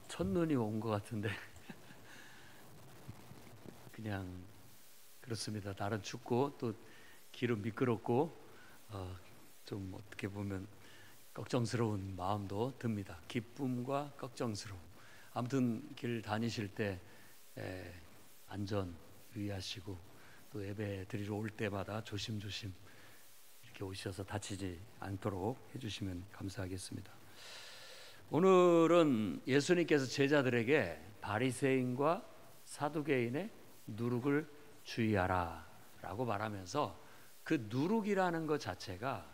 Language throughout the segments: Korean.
첫눈이 온 것 같은데 그냥 그렇습니다. 날은 춥고 또 길은 미끄럽고 좀 어떻게 보면 걱정스러운 마음도 듭니다. 기쁨과 걱정스러움. 아무튼 길 다니실 때 안전 유의하시고 또 예배 드리러 올 때마다 조심조심 이렇게 오셔서 다치지 않도록 해주시면 감사하겠습니다. 오늘은 예수님께서 제자들에게 바리새인과 사두개인의 누룩을 주의하라 라고 말하면서 그 누룩이라는 것 자체가,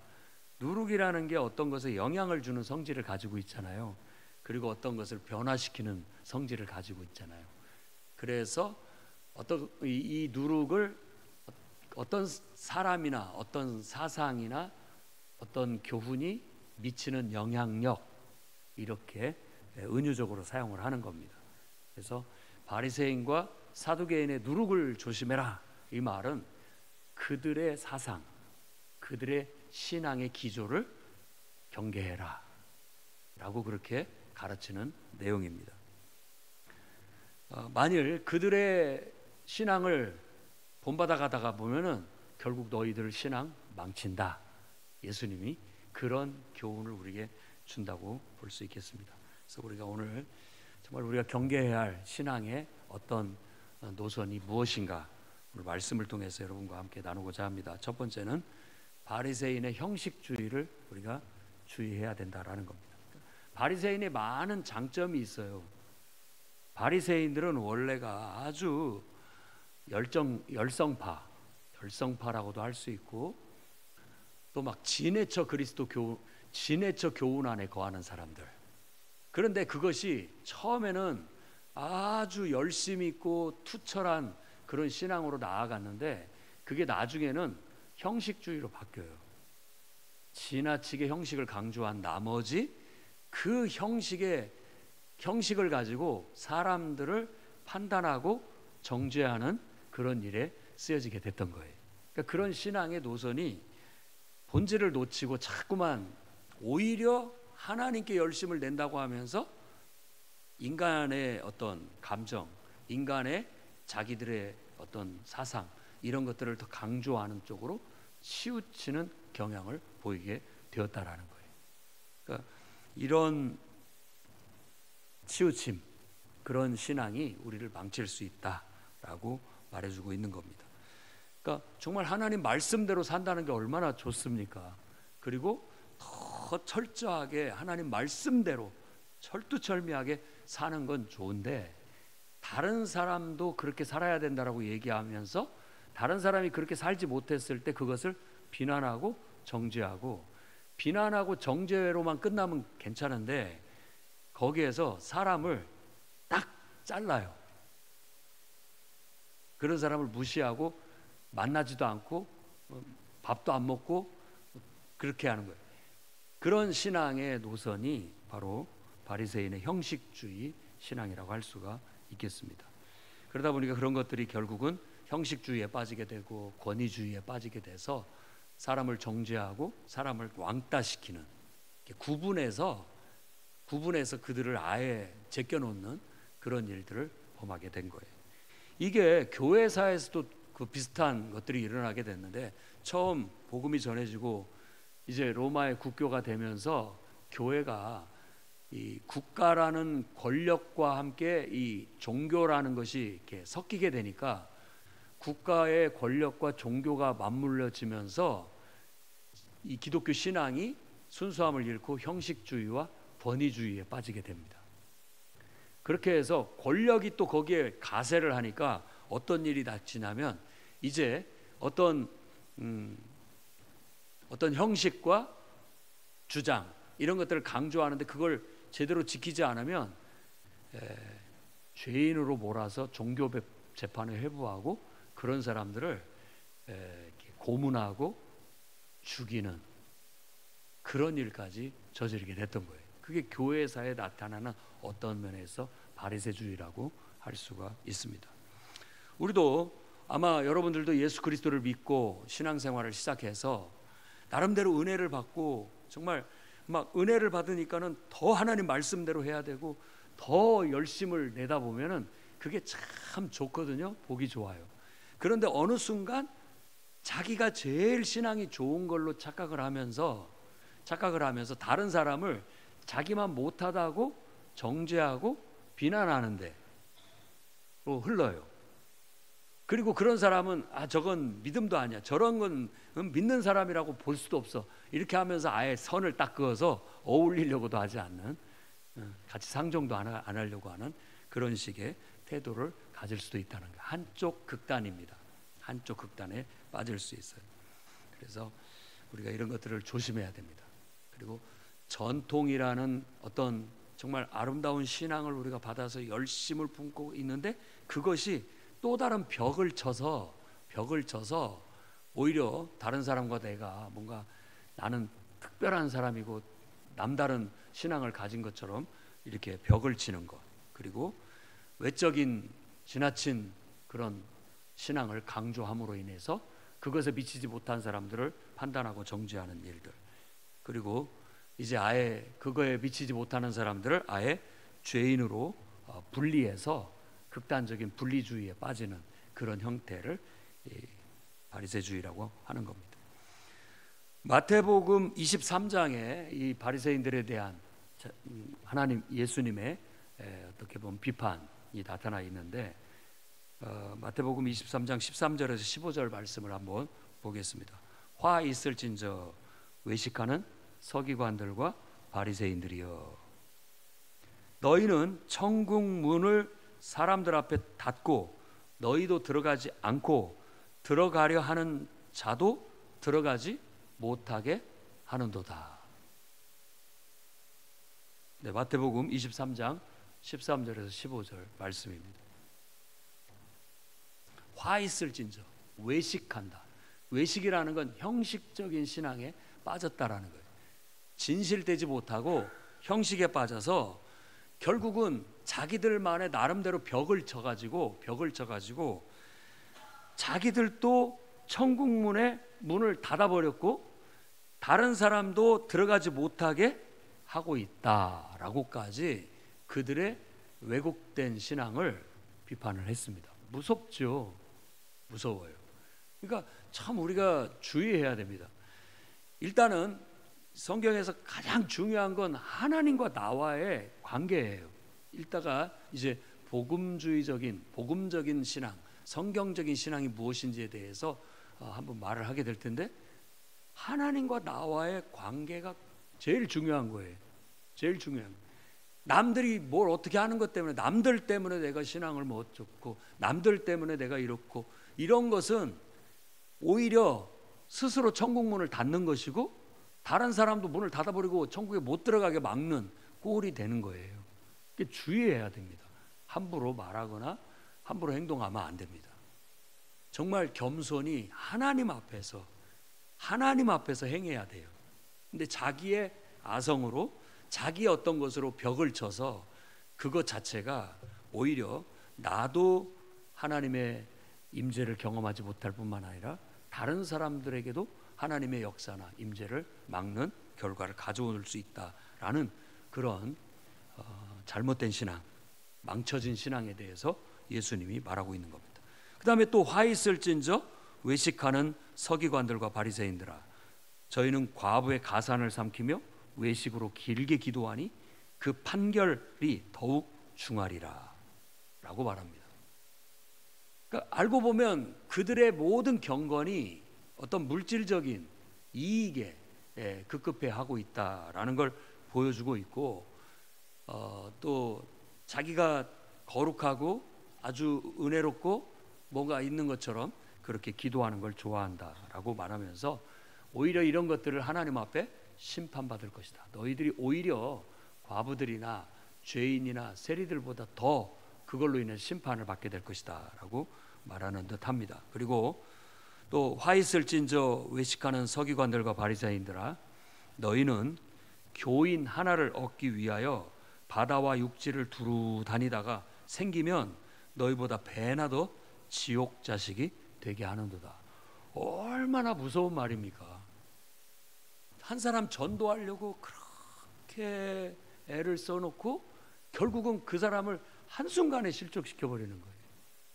누룩이라는 게 어떤 것에 영향을 주는 성질을 가지고 있잖아요. 그리고 어떤 것을 변화시키는 성질을 가지고 있잖아요. 그래서 이 누룩을 어떤 사람이나 어떤 사상이나 어떤 교훈이 미치는 영향력, 이렇게 은유적으로 사용을 하는 겁니다. 그래서 바리새인과 사두개인의 누룩을 조심해라, 이 말은 그들의 사상, 그들의 신앙의 기조를 경계해라 라고 그렇게 가르치는 내용입니다. 만일 그들의 신앙을 본받아 가다가 보면은 결국 너희들 신앙 망친다, 예수님이 그런 교훈을 우리에게 준다고 볼 수 있겠습니다. 그래서 우리가 오늘 정말 우리가 경계해야 할 신앙의 어떤 노선이 무엇인가, 오늘 말씀을 통해서 여러분과 함께 나누고자 합니다. 첫 번째는 바리새인의 형식주의를 우리가 주의해야 된다라는 겁니다. 바리새인의 많은 장점이 있어요. 바리새인들은 원래가 아주 열성파라고도 할 수 있고, 또 막 지내처 교훈 안에 거하는 사람들. 그런데 그것이 처음에는 아주 열심히 있고 투철한 그런 신앙으로 나아갔는데, 그게 나중에는 형식주의로 바뀌어요. 지나치게 형식을 강조한 나머지 그 형식을 가지고 사람들을 판단하고 정죄하는 그런 일에 쓰여지게 됐던 거예요. 그러니까 그런 신앙의 노선이 본질을 놓치고 자꾸만 오히려 하나님께 열심을 낸다고 하면서 인간의 어떤 감정, 인간의 자기들의 어떤 사상, 이런 것들을 더 강조하는 쪽으로 치우치는 경향을 보이게 되었다라는 거예요. 그러니까 이런 치우침, 그런 신앙이 우리를 망칠 수 있다라고 말해주고 있는 겁니다. 그러니까 정말 하나님 말씀대로 산다는 게 얼마나 좋습니까? 그리고 더 철저하게 하나님 말씀대로 철두철미하게 사는 건 좋은데, 다른 사람도 그렇게 살아야 된다라고 얘기하면서 다른 사람이 그렇게 살지 못했을 때 그것을 비난하고 정죄하고, 비난하고 정죄로만 끝나면 괜찮은데 거기에서 사람을 딱 잘라요. 그런 사람을 무시하고 만나지도 않고 밥도 안 먹고 그렇게 하는 거예요. 그런 신앙의 노선이 바로 바리새인의 형식주의 신앙이라고 할 수가 있겠습니다. 그러다 보니까 그런 것들이 결국은 형식주의에 빠지게 되고 권위주의에 빠지게 돼서 사람을 정죄하고 사람을 왕따시키는, 구분해서 그들을 아예 제껴놓는 그런 일들을 범하게 된 거예요. 이게 교회사에서도 그 비슷한 것들이 일어나게 됐는데, 처음 복음이 전해지고 이제 로마의 국교가 되면서 교회가 이 국가라는 권력과 함께 이 종교라는 것이 이렇게 섞이게 되니까 국가의 권력과 종교가 맞물려지면서 이 기독교 신앙이 순수함을 잃고 형식주의와 권위주의에 빠지게 됩니다. 그렇게 해서 권력이 또 거기에 가세를 하니까 어떤 일이 닥치냐면, 이제 어떤 형식과 주장, 이런 것들을 강조하는데 그걸 제대로 지키지 않으면 죄인으로 몰아서 종교 재판을 회부하고 그런 사람들을 고문하고 죽이는 그런 일까지 저지르게 됐던 거예요. 그게 교회사에 나타나는 어떤 면에서 바리새주의라고 할 수가 있습니다. 우리도 아마 여러분들도 예수 그리스도를 믿고 신앙생활을 시작해서 나름대로 은혜를 받고 정말 막 은혜를 받으니까는 더 하나님 말씀대로 해야 되고 더 열심을 내다 보면은 그게 참 좋거든요. 보기 좋아요. 그런데 어느 순간 자기가 제일 신앙이 좋은 걸로 착각을 하면서 다른 사람을 자기만 못하다고 정죄하고 비난하는데 로 흘러요. 그리고 그런 사람은 저건 믿음도 아니야, 저런 건 믿는 사람이라고 볼 수도 없어, 이렇게 하면서 아예 선을 딱 그어서 어울리려고도 하지 않는, 같이 상종도 안 하려고 하는 그런 식의 태도를 가질 수도 있다는 거예요. 한쪽 극단입니다. 한쪽 극단에 빠질 수 있어요. 그래서 우리가 이런 것들을 조심해야 됩니다. 그리고 전통이라는 어떤 정말 아름다운 신앙을 우리가 받아서 열심을 품고 있는데 그것이 또 다른 벽을 쳐서 오히려 다른 사람과 내가 뭔가 나는 특별한 사람이고 남다른 신앙을 가진 것처럼 이렇게 벽을 치는 것, 그리고 외적인 지나친 그런 신앙을 강조함으로 인해서 그것에 미치지 못한 사람들을 판단하고 정죄하는 일들, 그리고 이제 아예 그거에 미치지 못하는 사람들을 아예 죄인으로 분리해서 극단적인 분리주의에 빠지는 그런 형태를 바리새주의라고 하는 겁니다. 마태복음 23장에 이 바리새인들에 대한 하나님 예수님의 어떻게 보면 비판이 나타나 있는데, 마태복음 23장 13절에서 15절 말씀을 한번 보겠습니다. 화 있을진저 외식하는 서기관들과 바리새인들이여, 너희는 천국 문을 사람들 앞에 닫고 너희도 들어가지 않고 들어가려 하는 자도 들어가지 못하게 하는도다. 네, 마태복음 23장 13절에서 15절 말씀입니다. 화 있을진저, 외식한다. 외식이라는 건 형식적인 신앙에 빠졌다라는 거예요. 진실되지 못하고 형식에 빠져서 결국은 자기들만의 나름대로 벽을 쳐가지고 자기들도 천국 문을 닫아버렸고 다른 사람도 들어가지 못하게 하고 있다라고까지 그들의 왜곡된 신앙을 비판을 했습니다. 무섭죠. 무서워요. 그러니까 참 우리가 주의해야 됩니다. 일단은 성경에서 가장 중요한 건 하나님과 나와의 관계예요. 이따가 이제 복음적인 신앙, 성경적인 신앙이 무엇인지에 대해서 한번 말을 하게 될 텐데, 하나님과 나와의 관계가 제일 중요한 거예요. 제일 중요한 거예요. 남들이 뭘 어떻게 하는 것 때문에, 남들 때문에 내가 신앙을 못 줬고 남들 때문에 내가 이렇고, 이런 것은 오히려 스스로 천국 문을 닫는 것이고 다른 사람도 문을 닫아버리고 천국에 못 들어가게 막는 꼴이 되는 거예요. 주의해야 됩니다. 함부로 말하거나 함부로 행동하면 안 됩니다. 정말 겸손히 하나님 앞에서 행해야 돼요. 근데 자기의 아성으로 자기의 어떤 것으로 벽을 쳐서 그것 자체가 오히려 나도 하나님의 임재를 경험하지 못할 뿐만 아니라 다른 사람들에게도 하나님의 역사나 임재를 막는 결과를 가져올 수 있다라는 그런 잘못된 신앙, 망쳐진 신앙에 대해서 예수님이 말하고 있는 겁니다. 그 다음에 또 화 있을진저 외식하는 서기관들과 바리새인들아, 저희는 과부의 가산을 삼키며 외식으로 길게 기도하니 그 판결이 더욱 중하리라 라고 말합니다. 그러니까 알고 보면 그들의 모든 경건이 어떤 물질적인 이익에 급급해 하고 있다라는 걸 보여주고 있고, 또 자기가 거룩하고 아주 은혜롭고 뭔가 있는 것처럼 그렇게 기도하는 걸 좋아한다라고 말하면서 오히려 이런 것들을 하나님 앞에 심판받을 것이다. 너희들이 오히려 과부들이나 죄인이나 세리들보다 더 그걸로 인해 심판을 받게 될 것이다 라고 말하는 듯합니다. 그리고 또 화 있을진저 외식하는 서기관들과 바리새인들아, 너희는 교인 하나를 얻기 위하여 바다와 육지를 두루 다니다가 생기면 너희보다 배나 더 지옥 자식이 되게 하는도다. 얼마나 무서운 말입니까? 한 사람 전도하려고 그렇게 애를 써놓고 결국은 그 사람을 한순간에 실족시켜 버리는 거예요.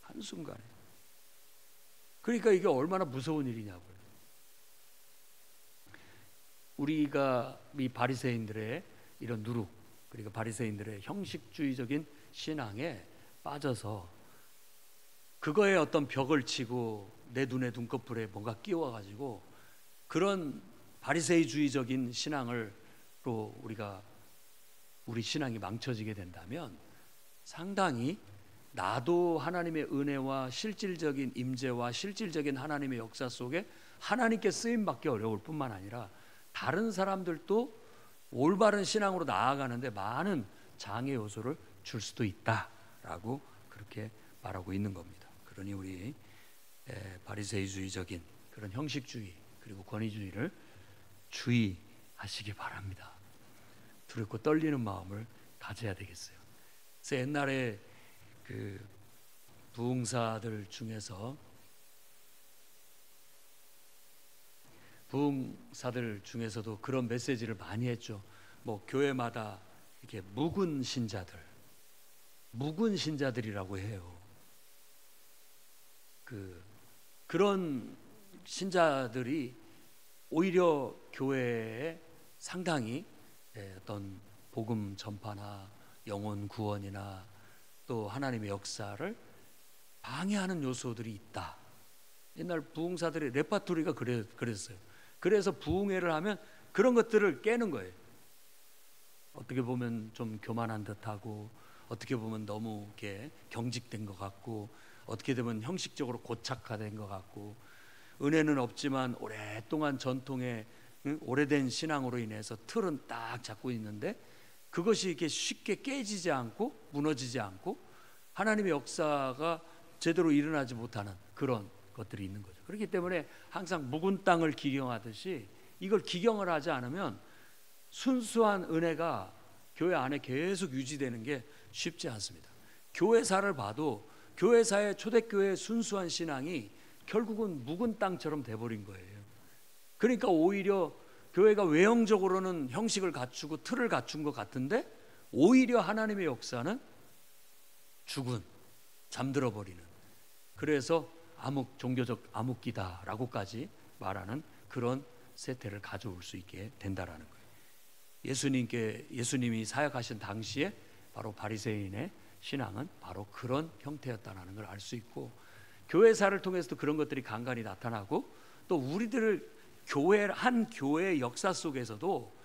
한순간에. 그러니까 이게 얼마나 무서운 일이냐고요. 우리가 이 바리새인들의 이런 누룩, 그러니까 바리새인들의 형식주의적인 신앙에 빠져서 그거에 어떤 벽을 치고 내 눈에 눈꺼풀에 뭔가 끼워가지고 그런 바리새이주의적인 신앙으로 우리 신앙이 망쳐지게 된다면 상당히 나도 하나님의 은혜와 실질적인 임재와 실질적인 하나님의 역사 속에 하나님께 쓰임받기 어려울 뿐만 아니라 다른 사람들도 올바른 신앙으로 나아가는데 많은 장애 요소를 줄 수도 있다라고 그렇게 말하고 있는 겁니다. 그러니 우리 바리새이주의적인 그런 형식주의 그리고 권위주의를 주의하시기 바랍니다. 두렵고 떨리는 마음을 가져야 되겠어요. 그래서 옛날에 그 부흥사들 중에서도 그런 메시지를 많이 했죠. 뭐 교회마다 이렇게 묵은 신자들이라고 해요. 그런 신자들이 오히려 교회에 상당히 어떤 복음 전파나 영혼 구원이나 또 하나님의 역사를 방해하는 요소들이 있다. 옛날 부흥사들의 레파토리가 그랬어요. 그래서 부흥회를 하면 그런 것들을 깨는 거예요. 어떻게 보면 좀 교만한 듯하고, 어떻게 보면 너무 이렇게 경직된 것 같고, 어떻게 되면 형식적으로 고착화된 것 같고, 은혜는 없지만 오랫동안 전통의 오래된 신앙으로 인해서 틀은 딱 잡고 있는데 그것이 이렇게 쉽게 깨지지 않고 무너지지 않고 하나님의 역사가 제대로 일어나지 못하는 그런 것들이 있는 거죠. 그렇기 때문에 항상 묵은 땅을 기경하듯이 이걸 기경을 하지 않으면 순수한 은혜가 교회 안에 계속 유지되는 게 쉽지 않습니다. 교회사를 봐도 교회사의 초대교회의 순수한 신앙이 결국은 묵은 땅처럼 돼버린 거예요. 그러니까 오히려 교회가 외형적으로는 형식을 갖추고 틀을 갖춘 것 같은데 오히려 하나님의 역사는 잠들어 버리는, 그래서 종교적 암흑기다라고까지 말하는 그런 세태를 가져올 수 있게 된다라는 거예요. 예수님이 사역하신 당시에 바로 바리새인의 신앙은 바로 그런 형태였다는 걸 알 수 있고, 교회사를 통해서도 그런 것들이 간간히 나타나고, 또 우리들 한 교회의 역사 속에서도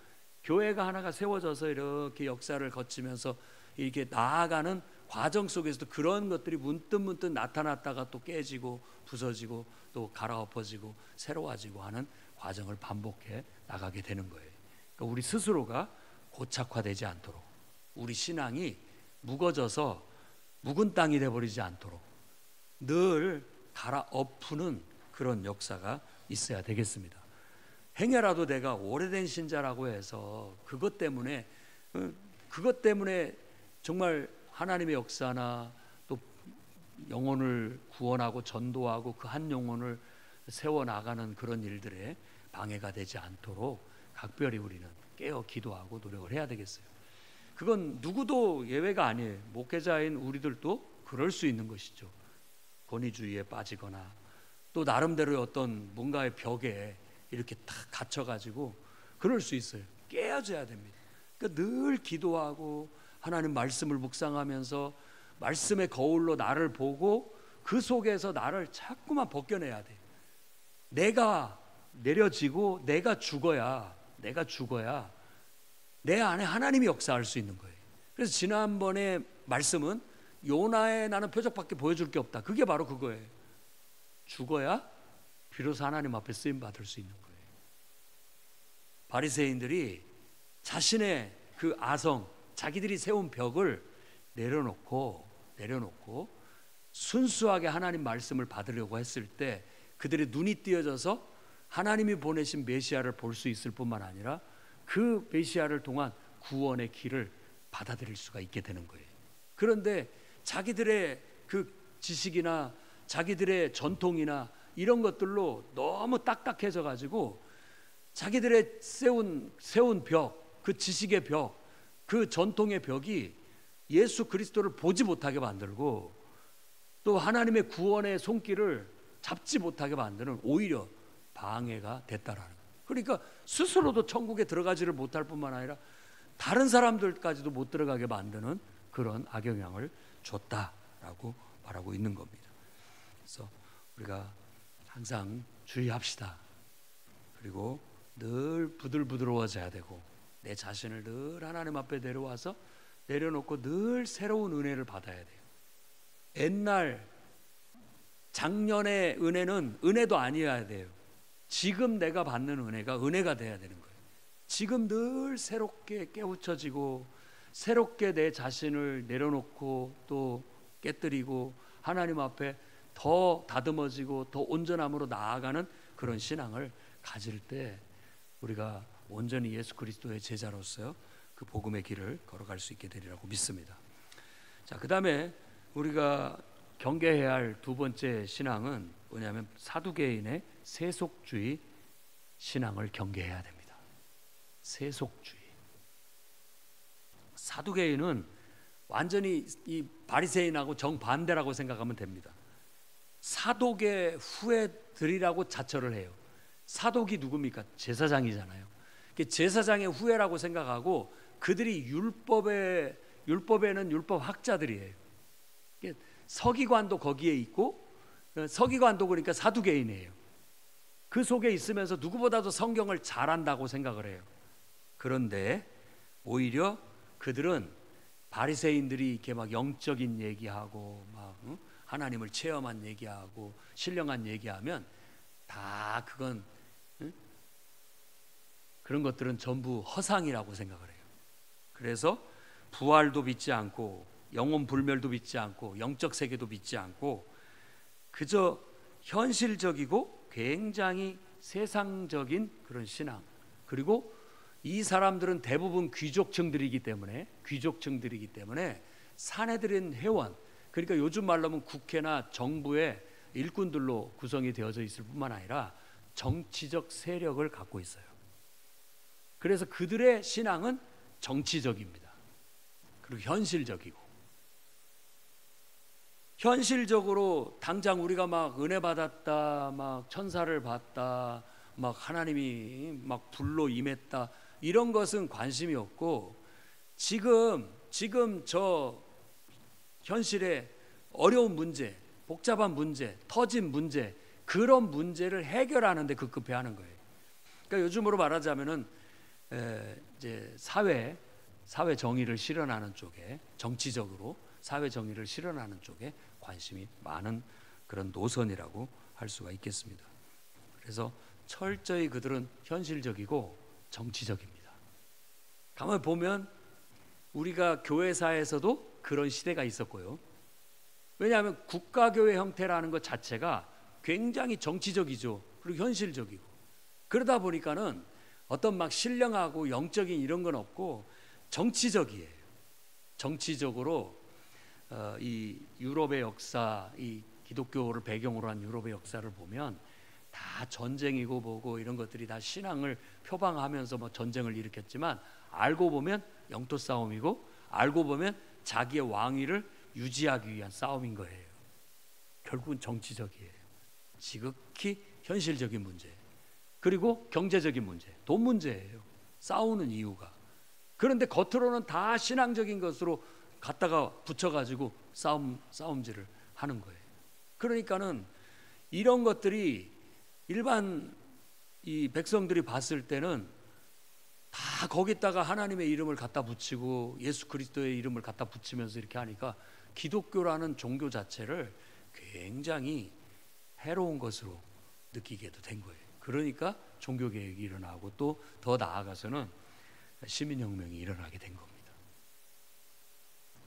교회가 하나가 세워져서 이렇게 역사를 거치면서 이렇게 나아가는 과정 속에서도 그런 것들이 문득문득 나타났다가 또 깨지고 부서지고 또 갈아엎어지고 새로워지고 하는 과정을 반복해 나가게 되는 거예요. 그러니까 우리 스스로가 고착화되지 않도록, 우리 신앙이 묵어져서 묵은 땅이 되어버리지 않도록 늘 갈아엎는 그런 역사가 있어야 되겠습니다. 행여라도 내가 오래된 신자라고 해서 그것 때문에 정말 하나님의 역사나 또 영혼을 구원하고 전도하고 그 한 영혼을 세워나가는 그런 일들에 방해가 되지 않도록 각별히 우리는 깨어 기도하고 노력을 해야 되겠어요. 그건 누구도 예외가 아니에요. 목회자인 우리들도 그럴 수 있는 것이죠. 권위주의에 빠지거나 또 나름대로의 어떤 뭔가의 벽에 이렇게 탁 갇혀가지고 그럴 수 있어요. 깨어져야 됩니다. 그러니까 늘 기도하고 하나님 말씀을 묵상하면서 말씀의 거울로 나를 보고 그 속에서 나를 자꾸만 벗겨내야 돼요. 내가 내려지고 내가 죽어야 내 안에 하나님이 역사할 수 있는 거예요. 그래서 지난번에 말씀은 요나의 나는 표적밖에 보여줄 게 없다. 그게 바로 그거예요. 죽어야 비로소 하나님 앞에 쓰임 받을 수 있는 거예요. 바리새인들이 자신의 그 자기들이 세운 벽을 내려놓고 순수하게 하나님 말씀을 받으려고 했을 때 그들의 눈이 띄어져서 하나님이 보내신 메시아를 볼 수 있을 뿐만 아니라 그 메시아를 통한 구원의 길을 받아들일 수가 있게 되는 거예요. 그런데 자기들의 그 지식이나 자기들의 전통이나 이런 것들로 너무 딱딱해져 가지고 자기들의 세운 벽, 그 지식의 벽, 그 전통의 벽이 예수 그리스도를 보지 못하게 만들고 또 하나님의 구원의 손길을 잡지 못하게 만드는 오히려 방해가 됐다라는 거예요. 그러니까 스스로도 천국에 들어가지를 못할 뿐만 아니라 다른 사람들까지도 못 들어가게 만드는 그런 악영향을 줬다라고 말하고 있는 겁니다. 그래서 우리가 항상 주의합시다. 그리고 늘 부들부들어져야 되고 내 자신을 늘 하나님 앞에 내려놓고 늘 새로운 은혜를 받아야 돼요. 옛날 작년의 은혜는 은혜도 아니어야 돼요. 지금 내가 받는 은혜가 은혜가 돼야 되는 거예요. 지금 늘 새롭게 깨우쳐지고 새롭게 내 자신을 내려놓고 또 깨뜨리고 하나님 앞에 더 다듬어지고 더 온전함으로 나아가는 그런 신앙을 가질 때 우리가 온전히 예수 그리스도의 제자로서 그 복음의 길을 걸어갈 수 있게 되리라고 믿습니다. 자, 그 다음에 우리가 경계해야 할 두 번째 신앙은 뭐냐면 사두개인의 세속주의 신앙을 경계해야 됩니다. 세속주의. 사두개인은 완전히 이 바리새인하고 정반대라고 생각하면 됩니다. 사독의 후예들이라고 자처를 해요. 사독이 누굽니까? 제사장이잖아요. 제사장의 후예라고 생각하고 그들이 율법에는 율법 학자들이에요. 서기관도 거기에 있고 서기관도 그러니까 사두개인이에요. 그 속에 있으면서 누구보다도 성경을 잘 안다고 생각을 해요. 그런데 오히려 그들은 바리새인들이 이렇게 막 영적인 얘기하고 막 하나님을 체험한 얘기하고 신령한 얘기하면 다 그건 그런 것들은 전부 허상이라고 생각을 해요. 그래서 부활도 믿지 않고 영혼 불멸도 믿지 않고 영적 세계도 믿지 않고 그저 현실적이고 굉장히 세상적인 그런 신앙. 그리고 이 사람들은 대부분 귀족층들이기 때문에 사내들인 회원, 그러니까 요즘 말로 하면 국회나 정부의 일꾼들로 구성이 되어져 있을 뿐만 아니라 정치적 세력을 갖고 있어요. 그래서 그들의 신앙은 정치적입니다. 그리고 현실적으로 당장 우리가 막 은혜 받았다, 막 천사를 봤다, 막 하나님이 막 불로 임했다, 이런 것은 관심이 없고 지금 저 현실의 어려운 문제, 복잡한 문제, 터진 문제, 그런 문제를 해결하는 데 급급해하는 거예요. 그러니까 요즘으로 말하자면은 이제 사회 정의를 실현하는 쪽에, 정치적으로 사회 정의를 실현하는 쪽에 관심이 많은 그런 노선이라고 할 수가 있겠습니다. 그래서 철저히 그들은 현실적이고 정치적입니다. 가만히 보면 우리가 교회사에서도 그런 시대가 있었고요. 왜냐하면 국가교회 형태라는 것 자체가 굉장히 정치적이죠. 그리고 현실적이고. 그러다 보니까는 어떤 막 신령하고 영적인 이런 건 없고 정치적이에요. 정치적으로 이 유럽의 역사, 이 기독교를 배경으로 한 유럽의 역사를 보면 다 전쟁이고 뭐고 이런 것들이 다 신앙을 표방하면서 뭐 전쟁을 일으켰지만 알고 보면 영토 싸움이고 알고 보면 자기의 왕위를 유지하기 위한 싸움인 거예요. 결국은 정치적이에요. 지극히 현실적인 문제, 그리고 경제적인 문제, 돈 문제예요. 싸우는 이유가. 그런데 겉으로는 다 신앙적인 것으로 갖다가 붙여가지고 싸움질을 하는 거예요. 그러니까는 이런 것들이 일반 이 백성들이 봤을 때는 다 거기다가 하나님의 이름을 갖다 붙이고 예수 그리스도의 이름을 갖다 붙이면서 이렇게 하니까 기독교라는 종교 자체를 굉장히 해로운 것으로 느끼게도 된 거예요. 그러니까 종교개혁이 일어나고 또 더 나아가서는 시민혁명이 일어나게 된 겁니다.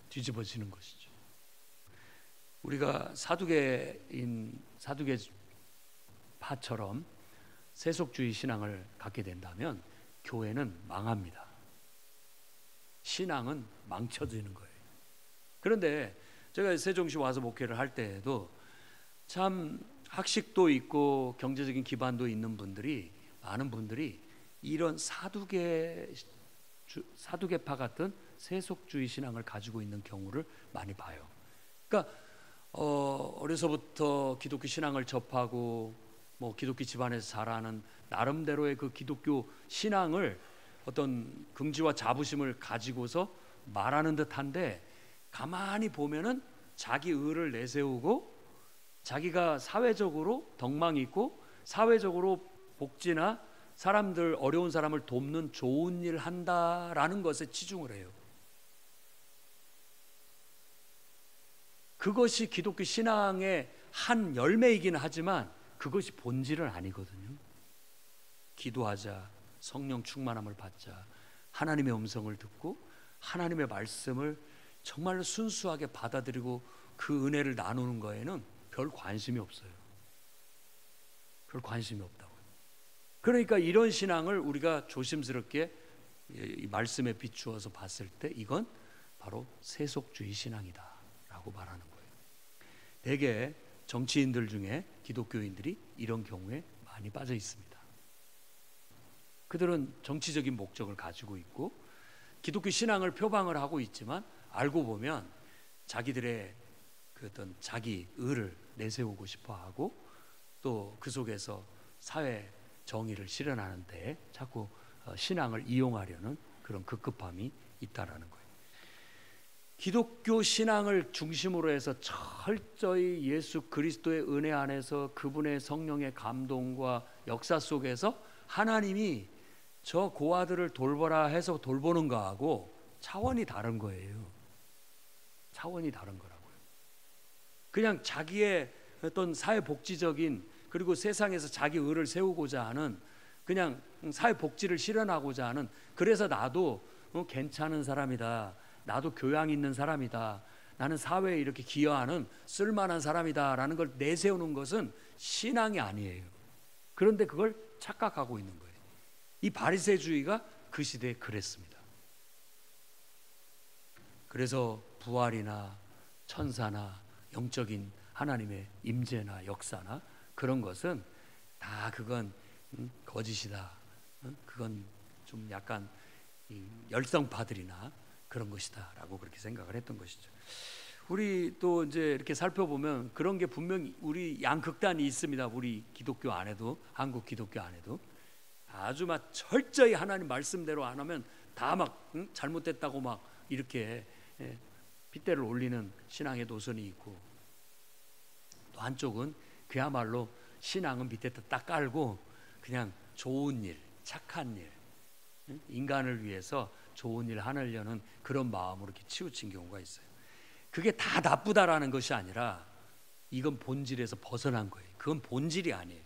뒤집어지는 것이죠. 우리가 사두개파처럼 세속주의 신앙을 갖게 된다면 교회는 망합니다. 신앙은 망쳐지는 거예요. 그런데 제가 세종시 와서 목회를 할 때에도 참 학식도 있고 경제적인 기반도 있는 많은 분들이 이런 사두개파 같은 세속주의 신앙을 가지고 있는 경우를 많이 봐요. 그러니까 어려서부터 기독교 신앙을 접하고 뭐 기독교 집안에서 자라는 나름대로의 그 기독교 신앙을 어떤 긍지와 자부심을 가지고서 말하는 듯한데, 가만히 보면은 자기 의를 내세우고 자기가 사회적으로 덕망이 있고 사회적으로 복지나 사람들, 어려운 사람을 돕는 좋은 일 한다라는 것에 치중을 해요. 그것이 기독교 신앙의 한 열매이기는 하지만 그것이 본질은 아니거든요. 기도하자, 성령 충만함을 받자, 하나님의 음성을 듣고 하나님의 말씀을 정말로 순수하게 받아들이고 그 은혜를 나누는 거에는 별 관심이 없어요. 별 관심이 없다고요. 그러니까 이런 신앙을 우리가 조심스럽게 이 말씀에 비추어서 봤을 때 이건 바로 세속주의 신앙이다 라고 말하는 거예요. 대개 정치인들 중에 기독교인들이 이런 경우에 많이 빠져 있습니다. 그들은 정치적인 목적을 가지고 있고 기독교 신앙을 표방을 하고 있지만 알고 보면 자기들의 그 어떤 자기 의를 내세우고 싶어 하고 또 그 속에서 사회 정의를 실현하는 데 자꾸 신앙을 이용하려는 그런 급급함이 있다라는 거예요. 기독교 신앙을 중심으로 해서 철저히 예수 그리스도의 은혜 안에서 그분의 성령의 감동과 역사 속에서 하나님이 저 고아들을 돌보라 해서 돌보는 거하고 차원이 다른 거예요. 차원이 다른 거라고요. 그냥 자기의 어떤 사회복지적인, 그리고 세상에서 자기 의를 세우고자 하는, 그냥 사회복지를 실현하고자 하는, 그래서 나도 괜찮은 사람이다, 나도 교양 있는 사람이다, 나는 사회에 이렇게 기여하는 쓸만한 사람이다 라는 걸 내세우는 것은 신앙이 아니에요. 그런데 그걸 착각하고 있는 거예요. 이 바리새주의가 그 시대에 그랬습니다. 그래서 부활이나 천사나 영적인 하나님의 임재나 역사나 그런 것은 다 그건 거짓이다, 그건 좀 약간 열성파들이나 그런 것이다 라고 그렇게 생각을 했던 것이죠. 우리 또 이제 이렇게 살펴보면 그런 게 분명히 우리 양극단이 있습니다. 우리 기독교 안에도, 한국 기독교 안에도 아주 막 철저히 하나님 말씀대로 안 하면 다 막 잘못됐다고 막 이렇게 핏대를 올리는 신앙의 노선이 있고, 또 한쪽은 그야말로 신앙은 밑에다 딱 깔고 그냥 좋은 일, 착한 일, 인간을 위해서 좋은 일 하려는 그런 마음으로 이렇게 치우친 경우가 있어요. 그게 다 나쁘다라는 것이 아니라 이건 본질에서 벗어난 거예요. 그건 본질이 아니에요.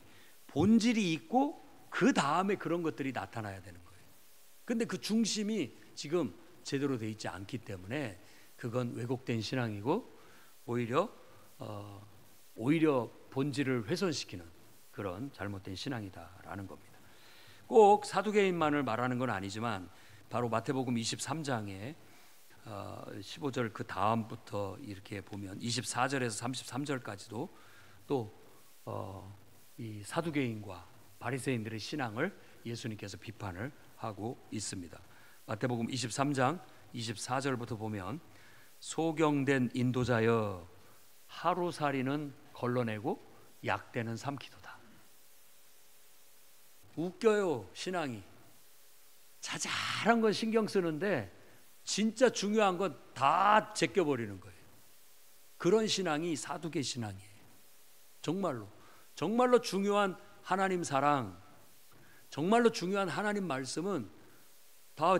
본질이 있고 그 다음에 그런 것들이 나타나야 되는 거예요. 근데 그 중심이 지금 제대로 돼 있지 않기 때문에 그건 왜곡된 신앙이고 오히려 본질을 훼손시키는 그런 잘못된 신앙이다라는 겁니다. 꼭 사두개인만을 말하는 건 아니지만 바로 마태복음 23장에 15절 그 다음부터 이렇게 보면 24절에서 33절까지도 또 이 사두개인과 바리새인들의 신앙을 예수님께서 비판을 하고 있습니다. 마태복음 23장 24절부터 보면 소경된 인도자여 하루살이는 걸러내고 약대는 삼키도다. 웃겨요. 신앙이 자잘한 건 신경 쓰는데 진짜 중요한 건 다 제껴버리는 거예요. 그런 신앙이 사두개 신앙이에요. 정말로 중요한 하나님 사랑, 정말로 중요한 하나님 말씀은 다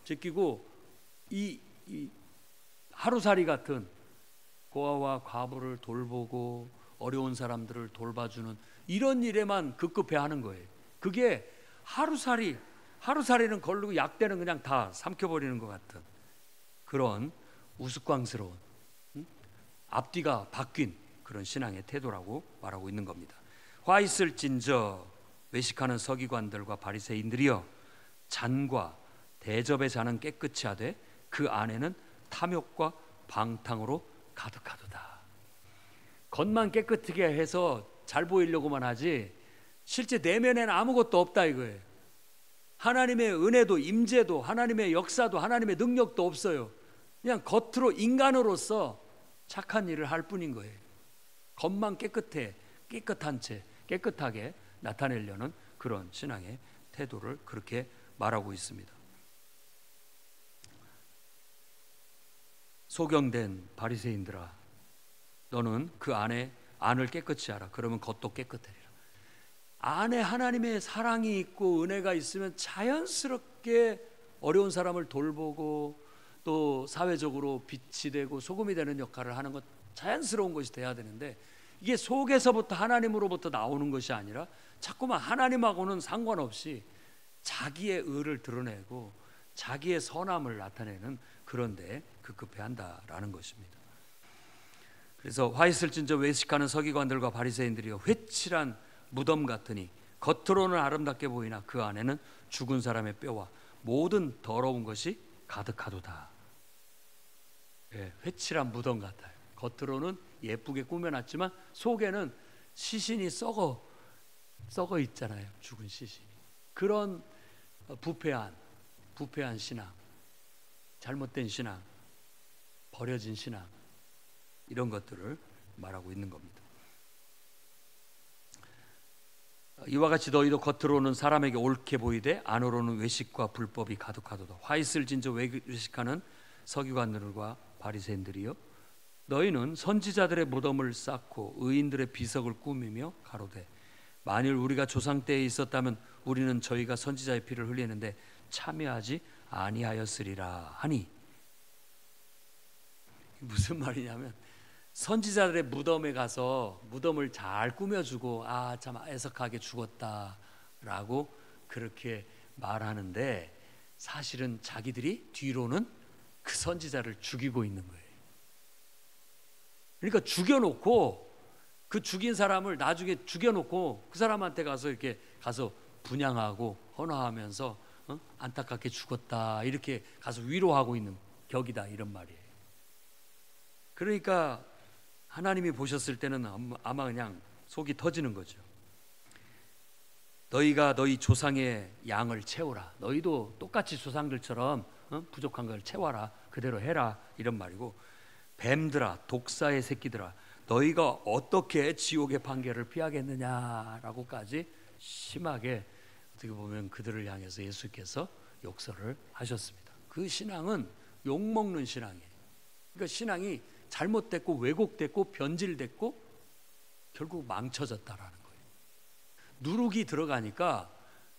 제끼고 이 하루살이 같은 고아와 과부를 돌보고 어려운 사람들을 돌봐주는 이런 일에만 급급해하는 거예요. 그게 하루살이는 걸르고 약대는 그냥 다 삼켜버리는 것 같은 그런 우스꽝스러운 앞뒤가 바뀐 그런 신앙의 태도라고 말하고 있는 겁니다. 화 있을진저 외식하는 서기관들과 바리새인들이여 잔과 대접의 잔은 깨끗이 하되 그 안에는 탐욕과 방탕으로 가득하도다. 겉만 깨끗하게 해서 잘 보이려고만 하지 실제 내면에는 아무것도 없다 이거예요. 하나님의 은혜도 임재도 하나님의 역사도 하나님의 능력도 없어요. 그냥 겉으로 인간으로서 착한 일을 할 뿐인 거예요. 겉만 깨끗한 채 깨끗하게 나타내려는 그런 신앙의 태도를 그렇게 말하고 있습니다. 소경된 바리새인들아, 너는 그 안을 깨끗이 하라. 그러면 겉도 깨끗하리라. 안에 하나님의 사랑이 있고 은혜가 있으면 자연스럽게 어려운 사람을 돌보고 또 사회적으로 빛이 되고 소금이 되는 역할을 하는 것, 자연스러운 것이 돼야 되는데, 이게 속에서부터 하나님으로부터 나오는 것이 아니라 자꾸만 하나님하고는 상관없이 자기의 의를 드러내고 자기의 선함을 나타내는 그런 데 급급해한다라는 것입니다. 그래서 화 있을진저 외식하는 서기관들과 바리새인들이여, 회칠한 무덤 같으니 겉으로는 아름답게 보이나 그 안에는 죽은 사람의 뼈와 모든 더러운 것이 가득하도다. 회칠한 무덤 같아요. 겉으로는 예쁘게 꾸며놨지만 속에는 시신이 썩어 있잖아요. 죽은 시신이. 그런 부패한 신앙, 잘못된 신앙, 버려진 신앙, 이런 것들을 말하고 있는 겁니다. 이와 같이 너희도 겉으로는 사람에게 옳게 보이되 안으로는 외식과 불법이 가득하도다. 화 있을진저 외식하는 서기관들과 바리새인들이여, 너희는 선지자들의 무덤을 쌓고 의인들의 비석을 꾸미며 가로되, 만일 우리가 조상 때에 있었다면 우리는 저희가 선지자의 피를 흘리는데 참여하지 아니하였으리라 하니. 무슨 말이냐면, 선지자들의 무덤에 가서 무덤을 잘 꾸며주고 참 애석하게 죽었다라고 그렇게 말하는데, 사실은 자기들이 뒤로는 그 선지자를 죽이고 있는 거예요. 그러니까 죽여놓고, 그 죽인 사람을 나중에 죽여놓고 그 사람한테 가서 이렇게 가서 분향하고 헌화하면서 안타깝게 죽었다 이렇게 가서 위로하고 있는 격이다, 이런 말이에요. 그러니까 하나님이 보셨을 때는 아마 그냥 속이 터지는 거죠. 너희가 너희 조상의 양을 채우라. 너희도 똑같이 조상들처럼 부족한 걸 채워라. 그대로 해라, 이런 말이고, 뱀들아, 독사의 새끼들아, 너희가 어떻게 지옥의 판결을 피하겠느냐라고까지 심하게, 어떻게 보면 그들을 향해서 예수께서 욕설을 하셨습니다. 그 신앙은 욕먹는 신앙이에요. 그러니까 신앙이 잘못됐고 왜곡됐고 변질됐고 결국 망쳐졌다라는 거예요. 누룩이 들어가니까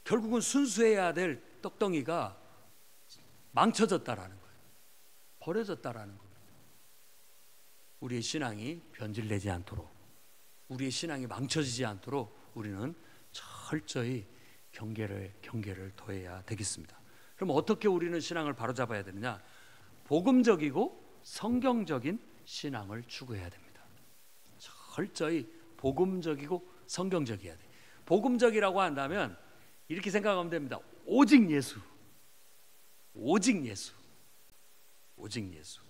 결국은 순수해야 될 떡덩이가 망쳐졌다라는 거예요. 버려졌다라는 겁니다. 우리의 신앙이 변질되지 않도록, 우리의 신앙이 망쳐지지 않도록 우리는 철저히 경계를 더해야 되겠습니다. 그럼 어떻게 우리는 신앙을 바로잡아야 되느냐? 복음적이고 성경적인 신앙을 추구해야 됩니다. 철저히 복음적이고 성경적이어야 돼. 복음적이라고 한다면 이렇게 생각하면 됩니다. 오직 예수, 오직 예수, 오직 예수.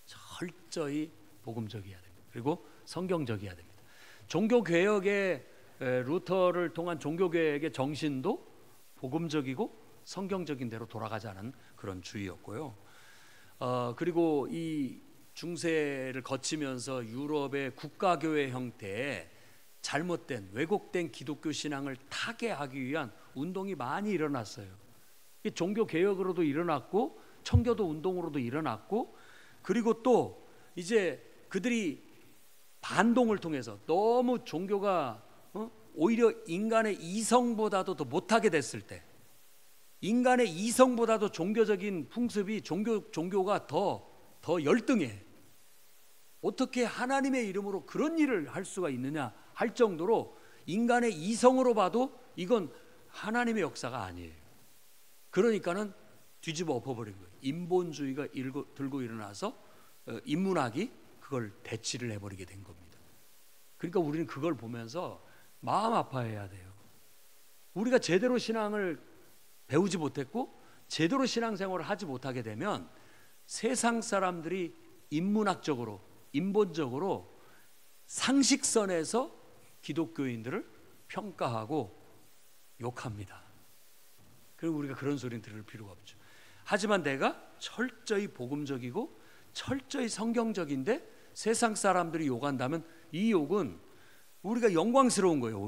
철저히 복음적이어야 됩니다. 그리고 성경적이어야 됩니다. 종교개혁의 루터를 통한 종교개혁의 정신도 복음적이고 성경적인 대로 돌아가자는 그런 주의였고요. 그리고 이 중세를 거치면서 유럽의 국가교회 형태의 잘못된 왜곡된 기독교 신앙을 타개하기 위한 운동이 많이 일어났어요. 종교개혁으로도 일어났고 청교도 운동으로도 일어났고, 그리고 또 이제 그들이 반동을 통해서 너무 종교가 오히려 인간의 이성보다도 더 못하게 됐을 때, 인간의 이성보다도 종교적인 풍습이 종교가 더 열등해. 어떻게 하나님의 이름으로 그런 일을 할 수가 있느냐 할 정도로 인간의 이성으로 봐도 이건 하나님의 역사가 아니에요. 그러니까는 뒤집어 엎어버린 거예요. 인본주의가 들고 일어나서 인문학이 그걸 대치를 해버리게 된 겁니다. 그러니까 우리는 그걸 보면서 마음 아파해야 돼요. 우리가 제대로 신앙을 배우지 못했고 제대로 신앙생활을 하지 못하게 되면 세상 사람들이 인문학적으로 인본적으로 상식선에서 기독교인들을 평가하고 욕합니다. 그리고 우리가 그런 소리는 들을 필요가 없죠. 하지만 내가 철저히 복음적이고 철저히 성경적인데 세상 사람들이 욕한다면 이 욕은 우리가 영광스러운 거예요.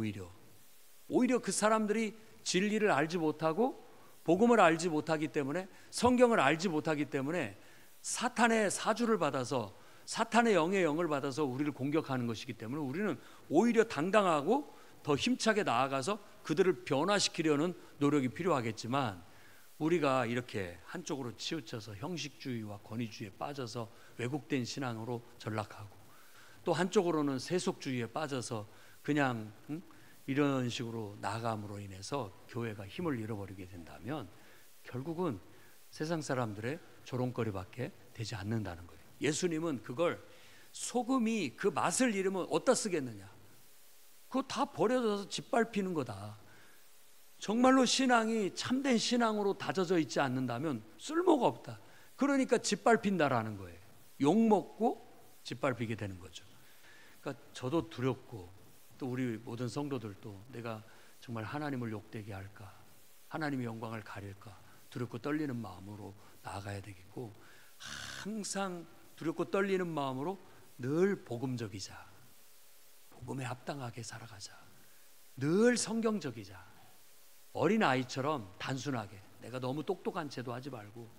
오히려 그 사람들이 진리를 알지 못하고 복음을 알지 못하기 때문에, 성경을 알지 못하기 때문에 사탄의 사주를 받아서, 사탄의 영의 영을 받아서 우리를 공격하는 것이기 때문에 우리는 오히려 당당하고 더 힘차게 나아가서 그들을 변화시키려는 노력이 필요하겠지만, 우리가 이렇게 한쪽으로 치우쳐서 형식주의와 권위주의에 빠져서 왜곡된 신앙으로 전락하고, 또 한쪽으로는 세속주의에 빠져서 그냥 이런 식으로 나아감으로 인해서 교회가 힘을 잃어버리게 된다면 결국은 세상 사람들의 조롱거리밖에 되지 않는다는 거예요. 예수님은 그걸, 소금이 그 맛을 잃으면 어디다 쓰겠느냐, 그거 다 버려져서 짓밟히는 거다. 정말로 신앙이 참된 신앙으로 다져져 있지 않는다면 쓸모가 없다. 그러니까 짓밟힌다라는 거예요. 욕먹고 짓밟히게 되는 거죠. 그러니까 저도 두렵고, 또 우리 모든 성도들도 내가 정말 하나님을 욕되게 할까, 하나님의 영광을 가릴까 두렵고 떨리는 마음으로 나아가야 되겠고, 항상 두렵고 떨리는 마음으로 늘 복음적이자, 복음에 합당하게 살아가자, 늘 성경적이자, 어린아이처럼 단순하게, 내가 너무 똑똑한 채도 하지 말고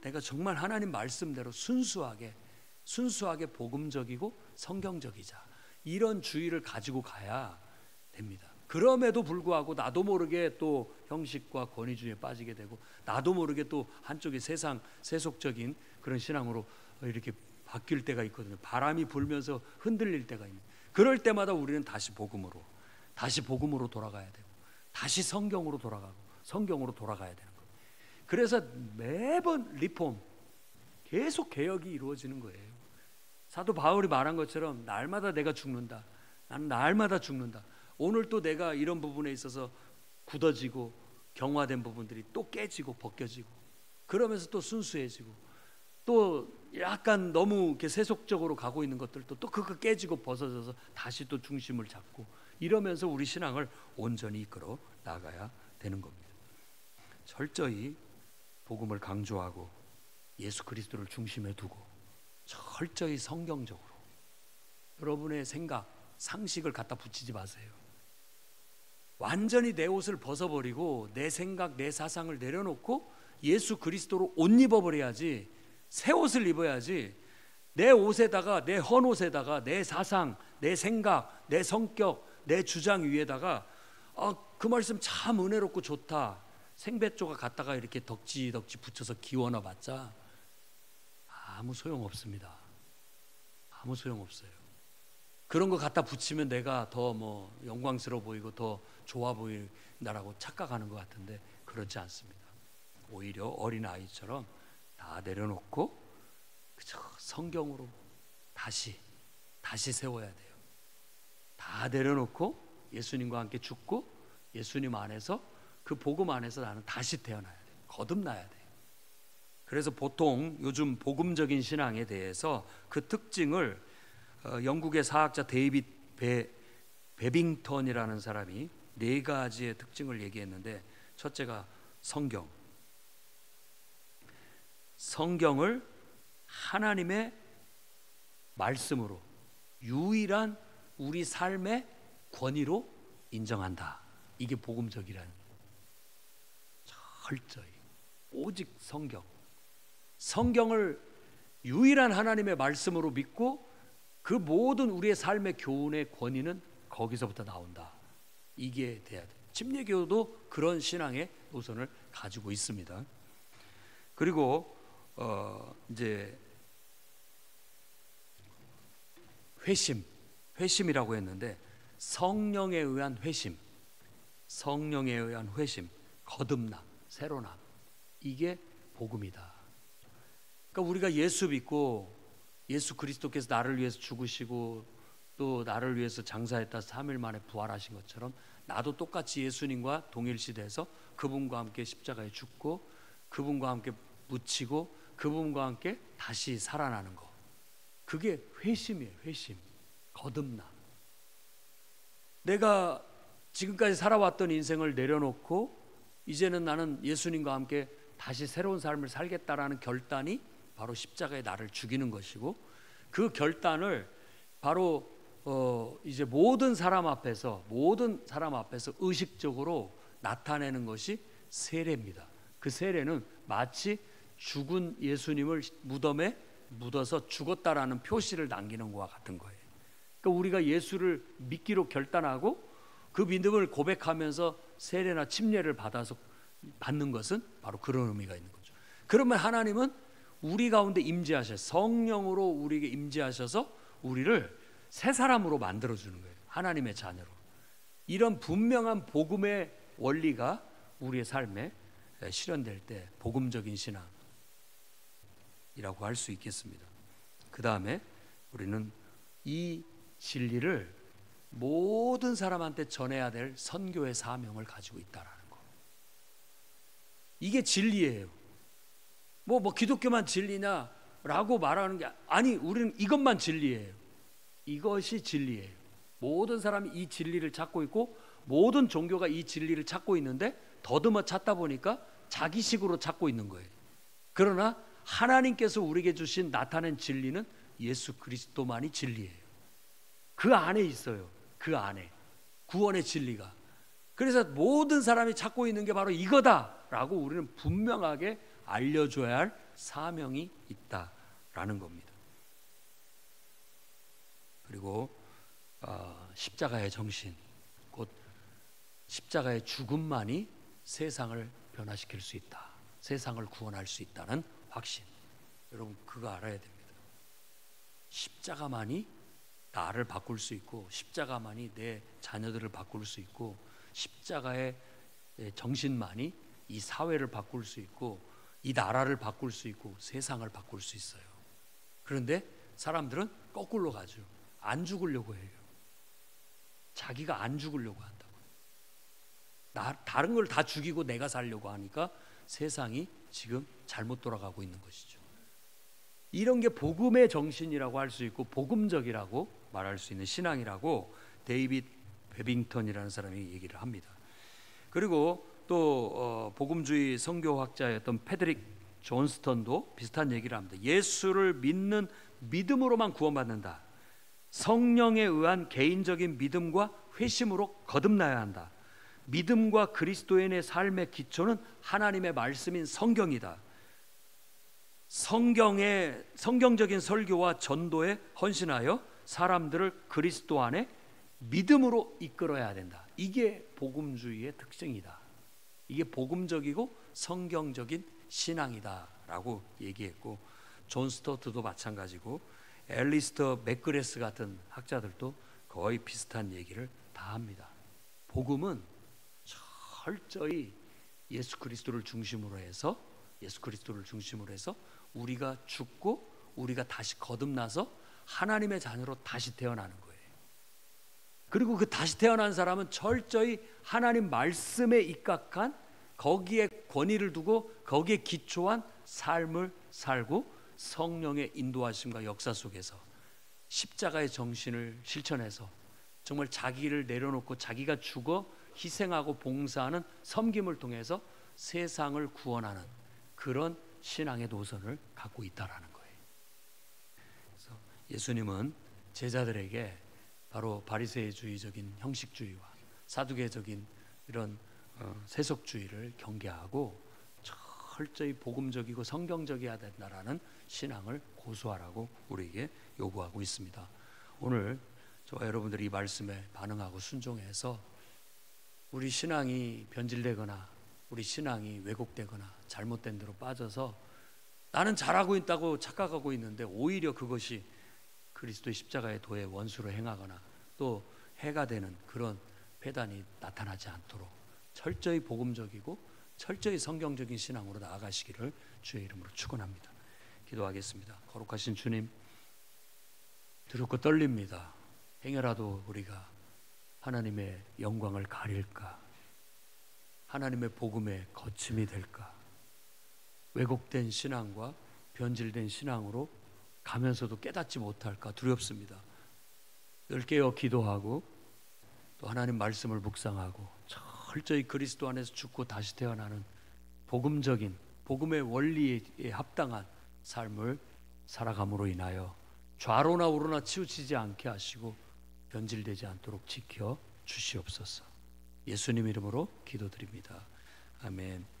내가 정말 하나님 말씀대로 순수하게 복음적이고 성경적이자, 이런 주의를 가지고 가야 됩니다. 그럼에도 불구하고 나도 모르게 또 형식과 권위주의에 빠지게 되고, 나도 모르게 또 한쪽이 세속적인 그런 신앙으로 이렇게 바뀔 때가 있거든요. 바람이 불면서 흔들릴 때가 있는, 그럴 때마다 우리는 다시 복음으로 돌아가야 되고, 다시 성경으로 돌아가야 되는 거예요. 그래서 매번 리폼, 계속 개혁이 이루어지는 거예요. 사도 바울이 말한 것처럼 날마다 내가 죽는다. 나는 날마다 죽는다. 오늘 또 내가 이런 부분에 있어서 굳어지고 경화된 부분들이 또 깨지고 벗겨지고, 그러면서 또 순수해지고, 또 약간 너무 이렇게 세속적으로 가고 있는 것들도 또 그거 깨지고 벗어져서 다시 또 중심을 잡고, 이러면서 우리 신앙을 온전히 이끌어 나가야 되는 겁니다. 철저히 복음을 강조하고 예수 그리스도를 중심에 두고 철저히 성경적으로, 여러분의 생각, 상식을 갖다 붙이지 마세요. 완전히 내 옷을 벗어버리고 내 생각, 내 사상을 내려놓고 예수 그리스도로 옷 입어버려야지, 새 옷을 입어야지. 내 옷에다가, 내 헌옷에다가 내 사상, 내 생각, 내 성격, 내 주장 위에다가 그 말씀 참 은혜롭고 좋다, 생배조각 갖다가 이렇게 덕지 붙여서 기워놔 봤자 아무 소용없습니다. 아무 소용없어요. 그런 거 갖다 붙이면 내가 더 영광스러워 보이고 더 좋아 보인다라고 착각하는 것 같은데 그렇지 않습니다. 오히려 어린아이처럼 다 내려놓고 그저 성경으로 다시 세워야 돼요. 다 내려놓고 예수님과 함께 죽고 예수님 안에서, 그 복음 안에서 나는 다시 태어나야 돼요. 거듭나야 돼요. 그래서 보통 요즘 복음적인 신앙에 대해서 그 특징을 영국의 사학자 데이빗 베빙턴이라는 사람이 4가지의 특징을 얘기했는데, 첫째가 성경을 하나님의 말씀으로, 유일한 우리 삶의 권위로 인정한다. 이게 복음적이라는, 철저히 오직 성경을 유일한 하나님의 말씀으로 믿고 그 모든 우리의 삶의 교훈의 권위는 거기서부터 나온다. 이게 돼야 돼. 침례교도 그런 신앙의 노선을 가지고 있습니다. 그리고 이제 회심이라고 했는데, 성령에 의한 회심, 거듭남, 새로남, 이게 복음이다. 그러니까 우리가 예수 믿고 예수 그리스도께서 나를 위해서 죽으시고 또 나를 위해서 장사했다 3일 만에 부활하신 것처럼, 나도 똑같이 예수님과 동일시돼서 그분과 함께 십자가에 죽고 그분과 함께 묻히고 그분과 함께 다시 살아나는 거, 그게 회심이에요. 회심, 거듭남. 내가 지금까지 살아왔던 인생을 내려놓고 이제는 나는 예수님과 함께 다시 새로운 삶을 살겠다라는 결단이 바로 십자가에 나를 죽이는 것이고, 그 결단을 바로 이제 모든 사람 앞에서 의식적으로 나타내는 것이 세례입니다. 그 세례는 마치 죽은 예수님을 무덤에 묻어서 죽었다라는 표시를 남기는 것과 같은 거예요. 그러니까 우리가 예수를 믿기로 결단하고 그 믿음을 고백하면서 세례나 침례를 받는 것은 바로 그런 의미가 있는 거죠. 그러면 하나님은 우리 가운데 임재하셔서 성령으로 우리에게 임재하셔서 우리를 새 사람으로 만들어주는 거예요. 하나님의 자녀로. 이런 분명한 복음의 원리가 우리의 삶에 실현될 때 복음적인 신앙이라고 할 수 있겠습니다. 그 다음에 우리는 이 진리를 모든 사람한테 전해야 될 선교의 사명을 가지고 있다라는 거. 이게 진리예요. 뭐 기독교만 진리냐라고 말하는 게 아니, 우리는 이것만 진리예요. 이것이 진리예요. 모든 사람이 이 진리를 찾고 있고 모든 종교가 이 진리를 찾고 있는데 더듬어 찾다 보니까 자기식으로 찾고 있는 거예요. 그러나 하나님께서 우리에게 주신 나타낸 진리는 예수 그리스도만이 진리예요. 그 안에 있어요. 그 안에 구원의 진리가. 그래서 모든 사람이 찾고 있는 게 바로 이거다라고 우리는 분명하게 알려줘야 할 사명이 있다라는 겁니다. 그리고 십자가의 정신, 곧 십자가의 죽음만이 세상을 변화시킬 수 있다, 세상을 구원할 수 있다는 확신. 여러분 그거 알아야 됩니다. 십자가만이 나를 바꿀 수 있고, 십자가만이 내 자녀들을 바꿀 수 있고, 십자가의 정신만이 이 사회를 바꿀 수 있고, 이 나라를 바꿀 수 있고, 세상을 바꿀 수 있어요. 그런데 사람들은 거꾸로 가죠. 안 죽으려고 해요. 자기가 안 죽으려고 한다고. 다른 걸 다 죽이고 내가 살려고 하니까 세상이 지금 잘못 돌아가고 있는 것이죠. 이런 게 복음의 정신이라고 할 수 있고 복음적이라고 말할 수 있는 신앙이라고 데이빗 베빙턴이라는 사람이 얘기를 합니다. 그리고 또 복음주의 선교학자였던 패드릭 존스턴도 비슷한 얘기를 합니다. 예수를 믿는 믿음으로만 구원받는다. 성령에 의한 개인적인 믿음과 회심으로 거듭나야 한다. 믿음과 그리스도인의 삶의 기초는 하나님의 말씀인 성경이다. 성경적인 설교와 전도에 헌신하여 사람들을 그리스도 안에 믿음으로 이끌어야 된다. 이게 복음주의의 특징이다. 이게 복음적이고 성경적인 신앙이다라고 얘기했고, 존 스토트도 마찬가지고 앨리스터 맥그레스 같은 학자들도 거의 비슷한 얘기를 다 합니다. 복음은 철저히 예수 그리스도를 중심으로 해서 우리가 죽고 우리가 다시 거듭나서 하나님의 자녀로 다시 태어나는 거예요. 그리고 그 다시 태어난 사람은 철저히 하나님 말씀에 입각한, 거기에 권위를 두고 거기에 기초한 삶을 살고 성령의 인도하심과 역사 속에서 십자가의 정신을 실천해서 정말 자기를 내려놓고 자기가 죽어 희생하고 봉사하는 섬김을 통해서 세상을 구원하는 그런 신앙의 노선을 갖고 있다라는 거예요. 그래서 예수님은 제자들에게 바로 바리새주의적인 형식주의와 사두개적인 이런 세속주의를 경계하고 철저히 복음적이고 성경적이어야 된다라는 신앙을 고수하라고 우리에게 요구하고 있습니다. 오늘 저와 여러분들이 이 말씀에 반응하고 순종해서 우리 신앙이 변질되거나 우리 신앙이 왜곡되거나 잘못된 대로 빠져서 나는 잘하고 있다고 착각하고 있는데 오히려 그것이 그리스도의 십자가의 도의 원수로 행하거나 또 해가 되는 그런 패단이 나타나지 않도록 철저히 복음적이고 철저히 성경적인 신앙으로 나아가시기를 주의 이름으로 축원합니다. 기도하겠습니다. 거룩하신 주님, 두렵고 떨립니다. 행여라도 우리가 하나님의 영광을 가릴까, 하나님의 복음에 거침이 될까, 왜곡된 신앙과 변질된 신앙으로 가면서도 깨닫지 못할까 두렵습니다. 늘 깨어 기도하고 또 하나님 말씀을 묵상하고 철저히 그리스도 안에서 죽고 다시 태어나는 복음적인 복음의 원리에 합당한 삶을 살아감으로 인하여 좌로나 우로나 치우치지 않게 하시고 변질되지 않도록 지켜 주시옵소서. 예수님 이름으로 기도드립니다. 아멘.